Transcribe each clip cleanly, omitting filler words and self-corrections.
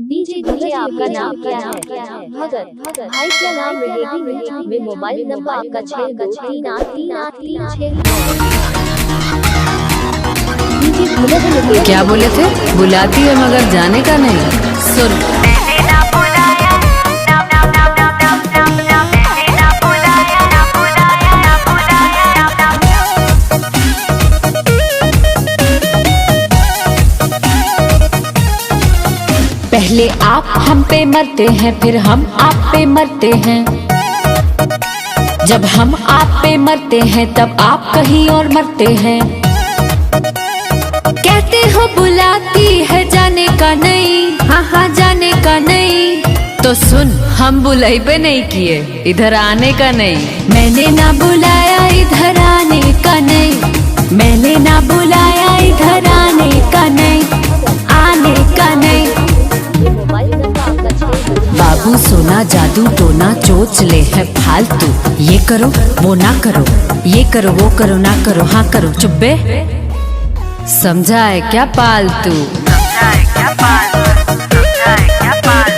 DJ DJ आपका नाम क्या है? भगत भाई क्या नाम रहेगी में मोबाइल नंबर आपका 62383836। क्या बोले थे? बुलाती है मगर जाने का नहीं। सुन पहले आप हम पे मरते हैं, फिर हम आप पे मरते हैं। जब हम आप पे मरते हैं तब आप कहीं और मरते हैं। कहते हो बुलाती है जाने का नहीं, हाँ हाँ जाने का नहीं। तो सुन, हम बुलाई पे नहीं किए, इधर आने का नहीं। मैंने ना बुलाया इधर आने का नहीं। मैंने ना बुलाया इधर आने का नहीं, आने का नहीं। बाबू सोना जादू टोना चोच ले है फालतू। ये करो वो ना करो, ये करो वो करो ना करो, हाँ करो चुप्पे। समझा है क्या पालतू?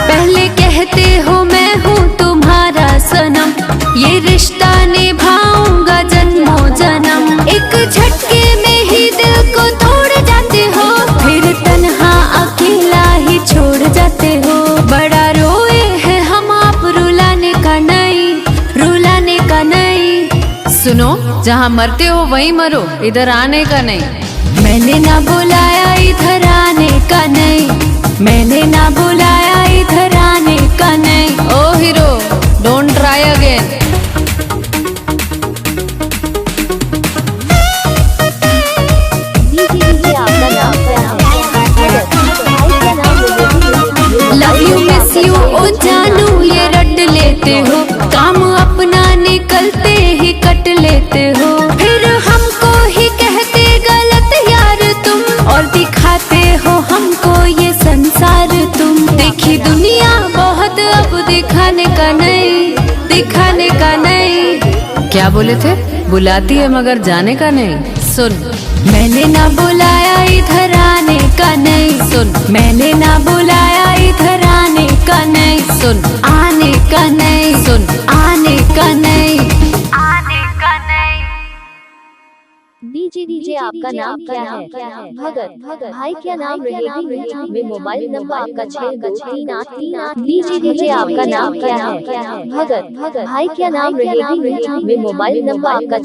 पहले कहते हो मैं हूँ तुम्हारा सनम, ये रिश्ता निभाऊंगा जन्मों जन्म। एक झटके में ही दिल को तोड़ जाते हो, फिर तन्हा अकेला ही छोड़ जाते हो। बड़ा रोए हैं हम आप, रुलाने का नहीं, रुलाने का नहीं। सुनो, जहाँ मरते हो वहीं मरो, इधर आने का नहीं। मैंने ना बुलाया इधर आने का नहीं। मैंने ना बुलाया इधर आने का नहीं। Oh hero, don't try again. Love you miss you oh जानू ये रट लेते हो, काम अपना निकलते ही कट लेते हो। फिर हमको ही कहते गलत यार तुम, और दिखाते हो हमको ये संसार तुम। देखी दुनिया बहुत, अब दिखाने का नहीं, दिखाने का नहीं। क्या बोले थे? बुलाती है मगर जाने का नहीं। सुन, मैंने ना बुलाया इधर आने का नहीं। सुन, मैंने ना बुलाया इधर आने का नहीं। सुन, आने का नहीं। सुन, आने का नहीं, आने का नहीं। डीजे डीजे आपका नाम क्या है? भगत भाई क्या नाम रहेगी में मोबाइल नंबर आपका 623838। डीजे डीजे आपका नाम क्या है? भगत भाई क्या नाम रहेगी में मोबाइल नंबर आपका